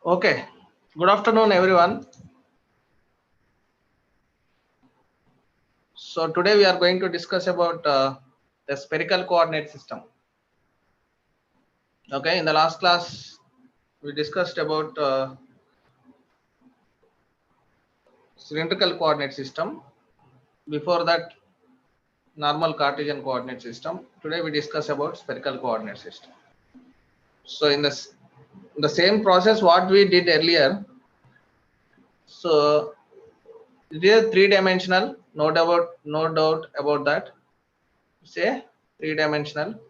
Okay, good afternoon, everyone. So today we are going to discuss about the spherical coordinate system. Okay, in the last class we discussed about cylindrical coordinate system. Before that, normal Cartesian coordinate system. Today we discuss about spherical coordinate system. So in the same process what we did earlier. So it is three-dimensional, no doubt about that. Say three-dimensional.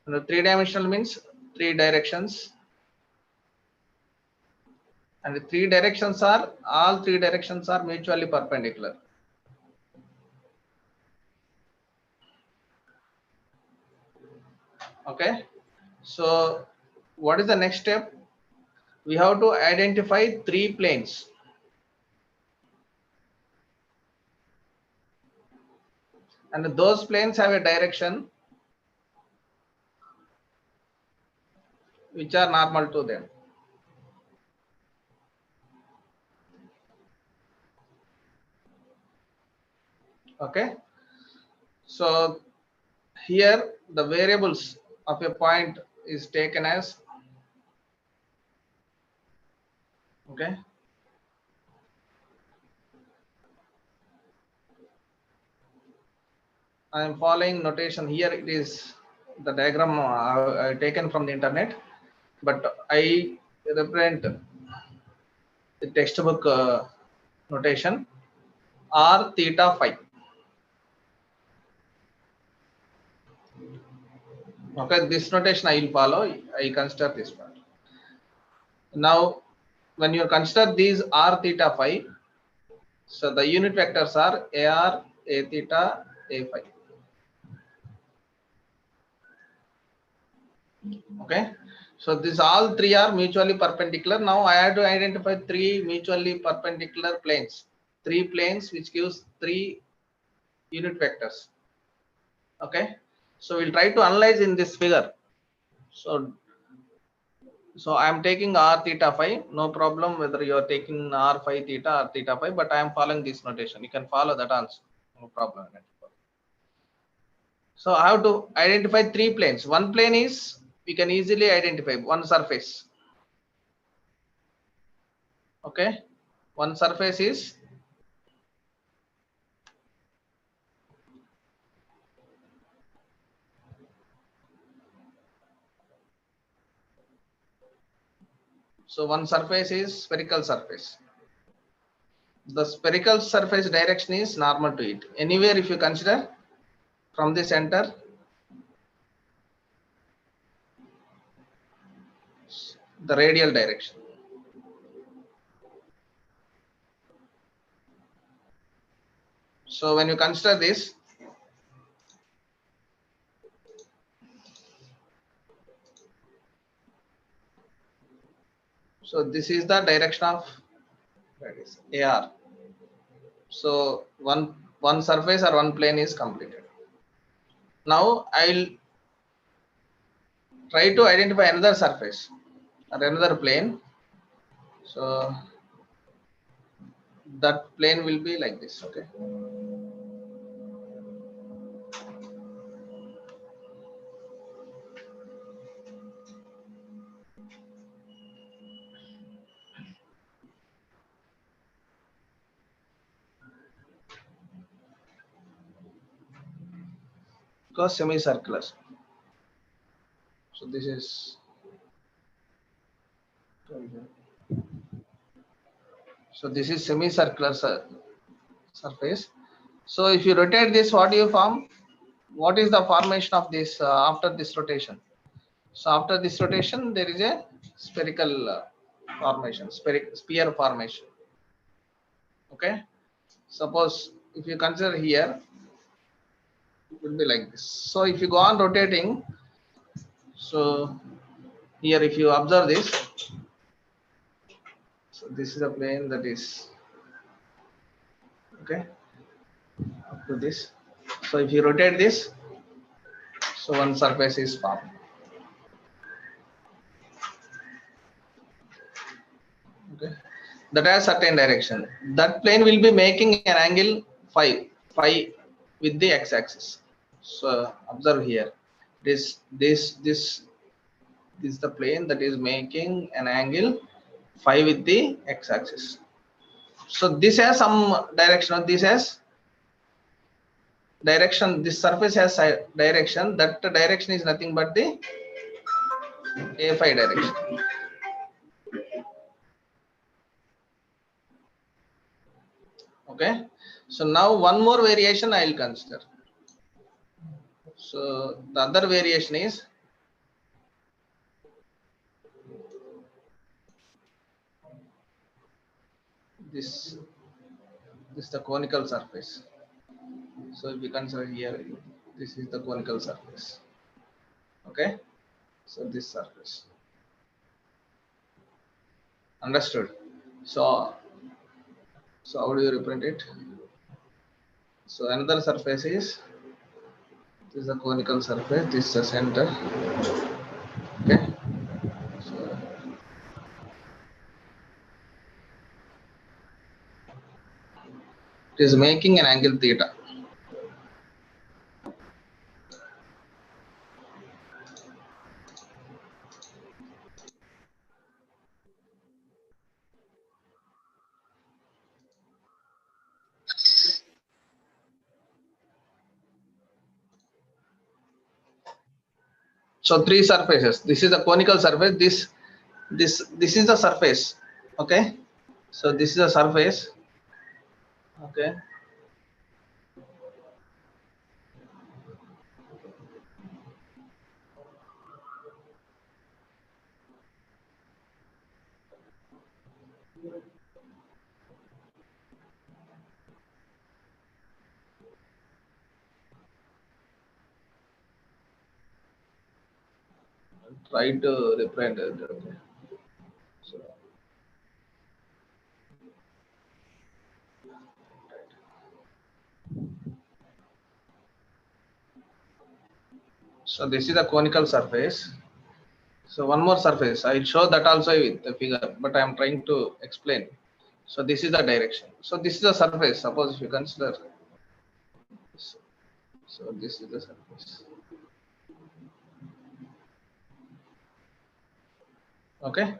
The three-dimensional means three directions, and the all three directions are mutually perpendicular. Okay, so what is the next step? We have to identify three planes. And those planes have a direction which are normal to them. Okay, so here the variables of a point is taken as, okay, I am following notation here. It is the diagram taken from the internet, but I represent the textbook notation r theta phi. Okay, this notation I will follow. I consider this part. Now, when you consider these r theta phi, so the unit vectors are ar, a theta, a phi. Okay, so these all three are mutually perpendicular. Now I have to identify three mutually perpendicular planes, three planes which gives three unit vectors. Okay, so we'll try to analyze in this figure. So I am taking r theta phi, no problem whether you are taking r phi theta or theta phi, but I am following this notation. You can follow that also, no problem. So I have to identify three planes. One plane is, we can easily identify one surface. Okay, one surface is spherical surface. The spherical surface direction is normal to it. Anywhere if you consider from the center, the radial direction. So when you consider this, so this is the direction of AR. So one surface or one plane is completed. Now I'll try to identify another surface or another plane. So that plane will be like this. Okay. Because semicircular. So this is, so this is semicircular surface. So if you rotate this, what do you form? What is the formation of this after this rotation? So after this rotation, there is a spherical formation, sphere formation. Okay. Suppose if you consider here, it will be like this. So if you go on rotating, so here if you observe this, so this is a plane that is, okay, up to this. So if you rotate this, so one surface is formed. that has certain direction. That plane will be making an angle phi with the x-axis. So observe here, this is the plane that is making an angle phi with the x-axis. So this has some direction, this has direction, this surface has direction, that direction is nothing but the a phi direction. Okay, so now one more variation I will consider. So the other variation is this is the conical surface. So if we consider here, this is the conical surface. Okay, so this surface, understood? So how do you represent it? So another surface is, this is a conical surface, this is the center. Okay, so it is making an angle theta. So three surfaces, this is the conical surface, this is the surface. Okay, so this is the surface. Okay, try to represent it. Okay. So this is a conical surface. So one more surface, I will show that also with the figure, but I am trying to explain. So this is the direction. So this is the surface. Suppose if you consider, so this is the surface. Okay,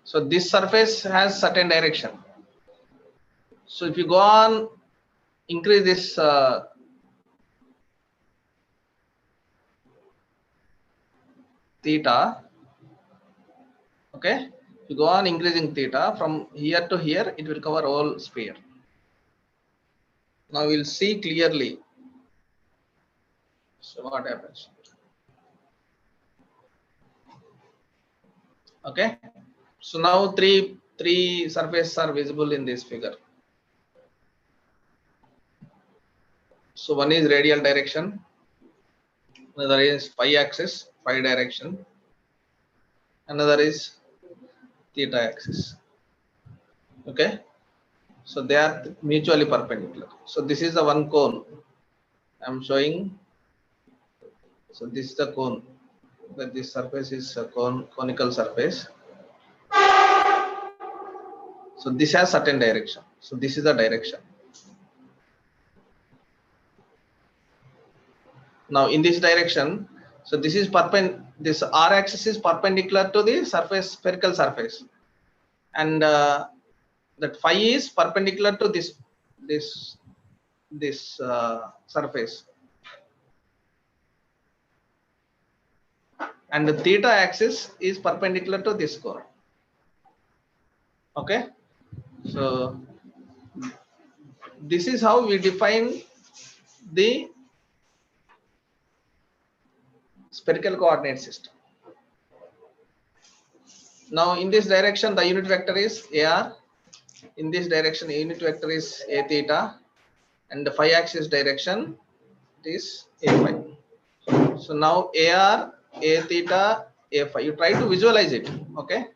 so this surface has certain direction. So if you go on increase this theta, okay, if you go on increasing theta from here to here, it will cover all sphere. Now we'll see clearly. So what happens? Okay, so now three surfaces are visible in this figure. So one is radial direction, another is phi axis, phi direction, another is theta axis. Okay, so they are mutually perpendicular. So this is the one cone I am showing. So this is the cone, that this surface is a conical surface. So this has certain direction. So this is the direction. Now in this direction, so this is this r axis is perpendicular to the surface, spherical surface, and that phi is perpendicular to this surface, and the theta axis is perpendicular to this cone. Okay, so this is how we define the spherical coordinate system. Now in this direction the unit vector is ar, in this direction the unit vector is a theta, and the phi axis direction is a phi. So now ar, a theta, a phi, you try to visualize it. Okay,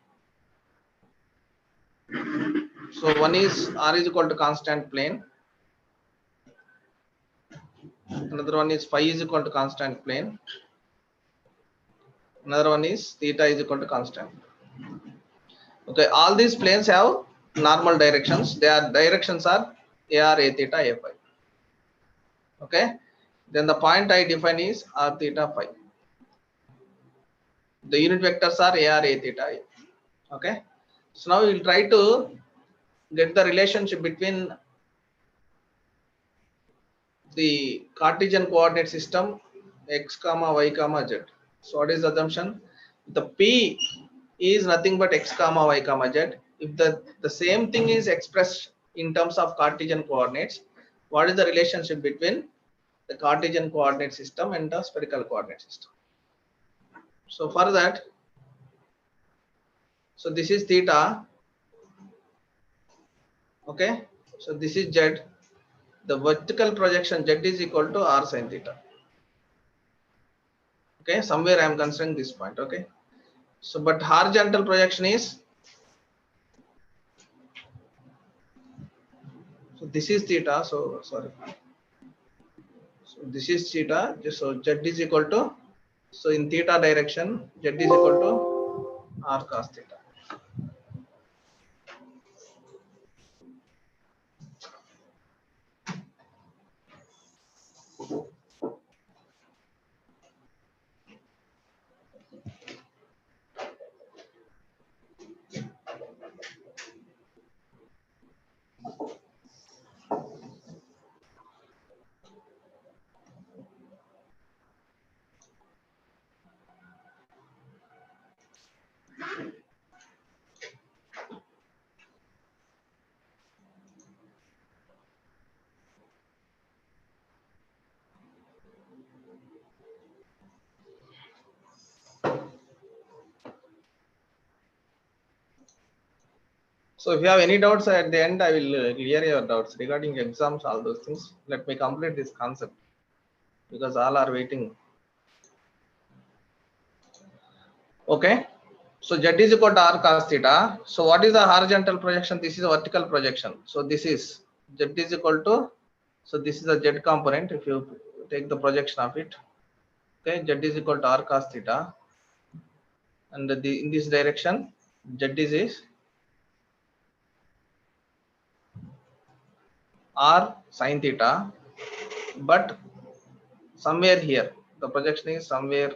so one is r is equal to constant plane, another one is phi is equal to constant plane, another one is theta is equal to constant. Okay, all these planes have normal directions. Their directions are AR, A theta, A phi. Okay. Then the point I define is R theta phi. The unit vectors are AR, A theta, A. Okay. So now we will try to get the relationship between the Cartesian coordinate system x comma y comma z. So what is the assumption? The P is nothing but x comma y comma z. If the same thing is expressed in terms of Cartesian coordinates, what is the relationship between the Cartesian coordinate system and the spherical coordinate system? So for that, so this is theta. Okay. So this is z. The vertical projection z is equal to r sin theta. Okay. Somewhere I am considering this point. Okay. So but horizontal projection is, so this is theta. So sorry. So this is theta. So z is equal to, so in theta direction z is equal to r cos theta. So if you have any doubts at the end, I will clear your doubts regarding exams, all those things. Let me complete this concept because all are waiting. Okay. So z is equal to r cos theta. So what is the horizontal projection? This is a vertical projection. So this is z is equal to, so this is a z component. If you take the projection of it, okay, z is equal to r cos theta, and in this direction z is r sin theta, but somewhere here the projection is somewhere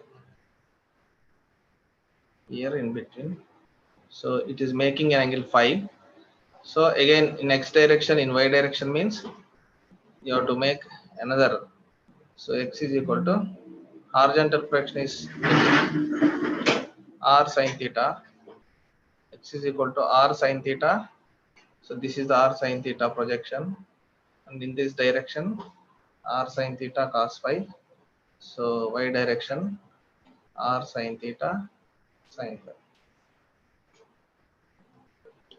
here in between. So it is making an angle phi. So again in x direction, in y direction means you have to make another. So x is equal to, horizontal projection is r sin theta, x is equal to r sin theta. So this is the r sin theta projection, and in this direction r sin theta cos phi. So y direction r sin theta sin phi.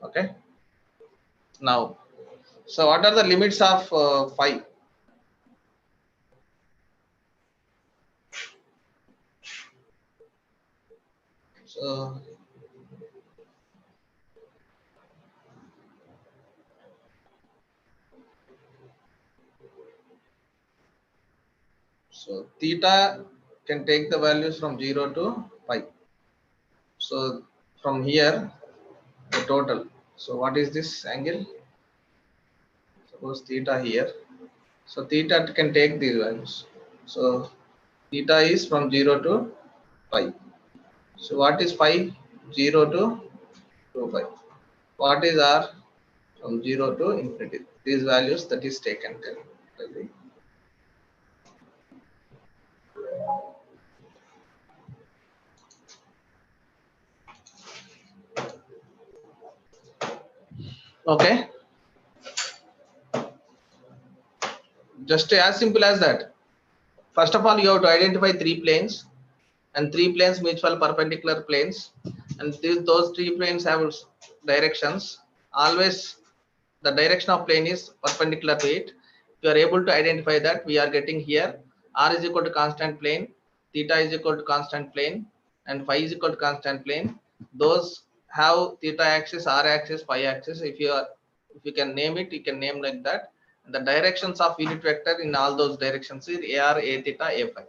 Okay. Now, so what are the limits of phi? So theta can take the values from 0 to pi. So from here the total. So what is this angle? Suppose theta here. So theta can take these values. So theta is from 0 to pi. So what is pi? 0 to 2 pi. What is r? From 0 to infinity. These values that is taken. Okay. Just as simple as that. First of all, you have to identify three planes, and three planes mutual perpendicular planes, and those three planes have directions. Always the direction of plane is perpendicular to it. If you are able to identify that, we are getting here r is equal to constant plane, theta is equal to constant plane, and phi is equal to constant plane. Those have theta axis, r axis, phi axis. If you can name it, you can name like that. The directions of unit vector in all those directions is ar, a theta, a phi.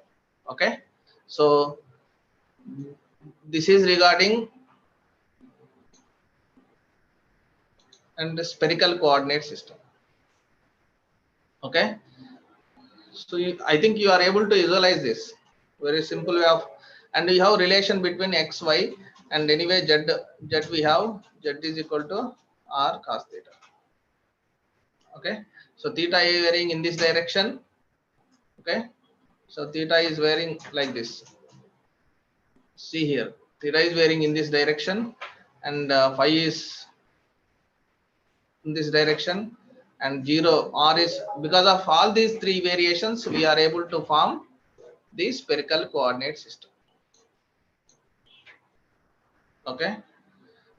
Okay. So this is regarding and the spherical coordinate system. Okay, so I think you are able to visualize this very simple way of, and we have relation between x, y, and anyway z we have z is equal to r cos theta. Okay, so theta is varying in this direction. Okay, so theta is varying like this. See here, theta is varying in this direction, and phi is in this direction, and 0 r is, because of all these three variations we are able to form the spherical coordinate system. Okay,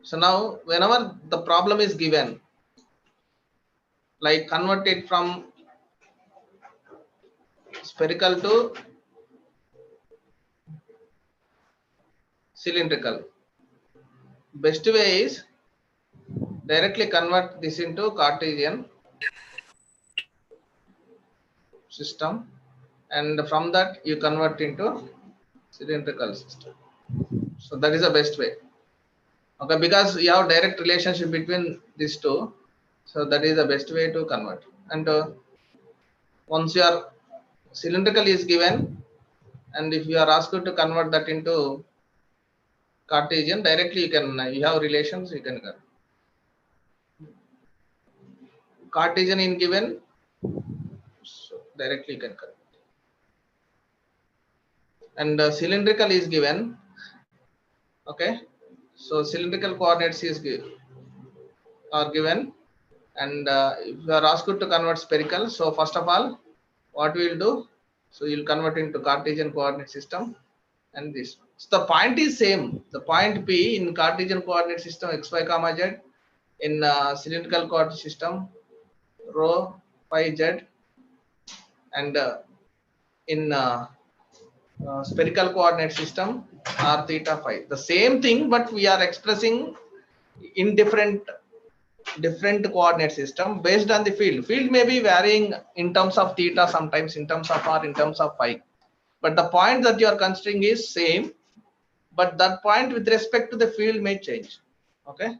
so now whenever the problem is given, like convert it from spherical to cylindrical, best way is directly convert this into Cartesian system, and from that you convert into cylindrical system. So that is the best way. Okay, because you have direct relationship between these two, so that is the best way to convert. And once your cylindrical is given, and if you are asked to convert that into Cartesian, directly you can, you have relations, you can convert. Cartesian in given, so directly you can convert. And cylindrical is given. Okay, so cylindrical coordinates are given, and if you are asked to convert spherical, so first of all what we will do, so you'll convert into Cartesian coordinate system, and this, so the point is same, the point P in Cartesian coordinate system xy comma z, in cylindrical coordinate system rho phi z, and in spherical coordinate system r theta phi, the same thing, but we are expressing in different coordinate system based on the field may be varying in terms of theta, sometimes in terms of r, in terms of phi, but the point that you are considering is same, but that point with respect to the field may change. Okay,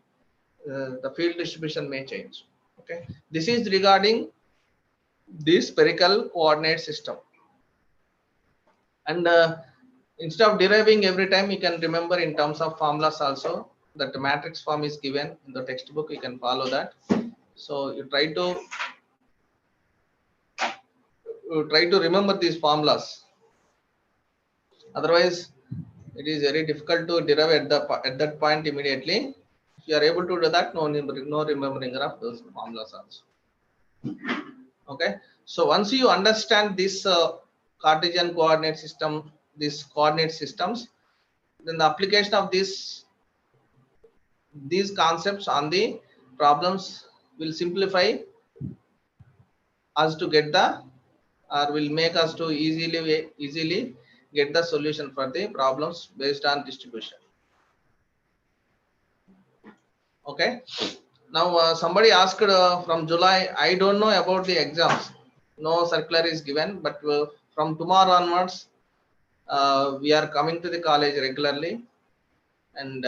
the field distribution may change. Okay, this is regarding the spherical coordinate system. And instead of deriving every time, you can remember in terms of formulas also, that the matrix form is given in the textbook, you can follow that. So you try to remember these formulas, otherwise it is very difficult to derive at that point immediately. If you are able to do that, no remembering of those formulas also. Okay, so once you understand this Cartesian coordinate system, these coordinate systems, then the application of these concepts on the problems will simplify us to get the, or will make us to easily get the solution for the problems based on distribution. Okay, now somebody asked from July, I don't know about the exams, no circular is given, but from tomorrow onwards we are coming to the college regularly, and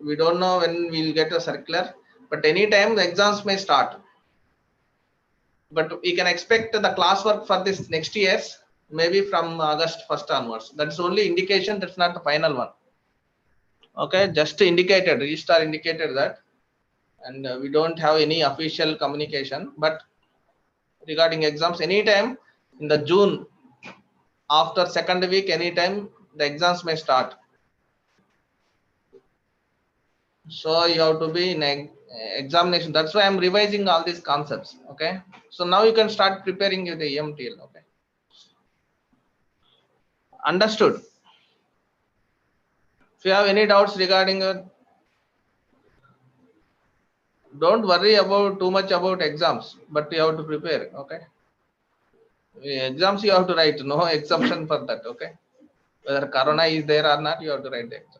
we don't know when we'll get a circular, but anytime the exams may start, but we can expect the classwork for this next year's maybe from August 1st onwards. That's only indication, that's not the final one. Okay, just indicated, registrar indicated that, and we don't have any official communication, but regarding exams, anytime in the June after second week, anytime the exams may start. So you have to be in examination. That's why I'm revising all these concepts. Okay, so now you can start preparing the EMTL. Okay, understood. If you have any doubts regarding don't worry about too much about exams, but you have to prepare. Okay, exams you have to write, no exception for that. Okay, whether corona is there or not, you have to write the exam.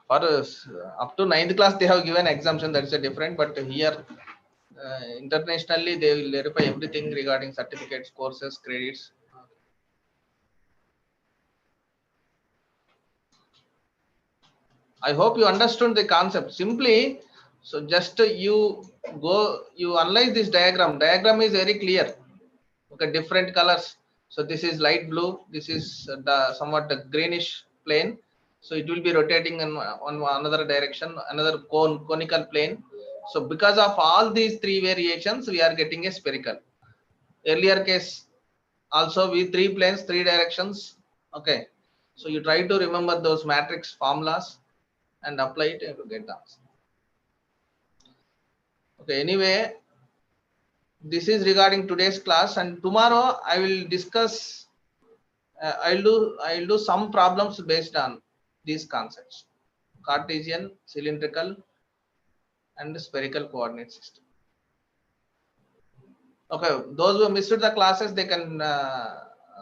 For up to 9th class they have given exemption, that is a different, but here internationally they will verify everything regarding certificates, courses, credits. I hope you understood the concept. Simply, so just you analyze this diagram. Diagram is very clear. Okay, different colors. So this is light blue. This is the somewhat the greenish plane. So it will be rotating in on another direction, another conical plane. So because of all these three variations, we are getting a spherical. Earlier case also we three planes, three directions. Okay, so you try to remember those matrix formulas and apply it and you get the answer. Okay, anyway, this is regarding today's class, and tomorrow I will discuss. I'll do some problems based on these concepts: Cartesian, cylindrical, and spherical coordinate system. Okay, those who missed the classes, they can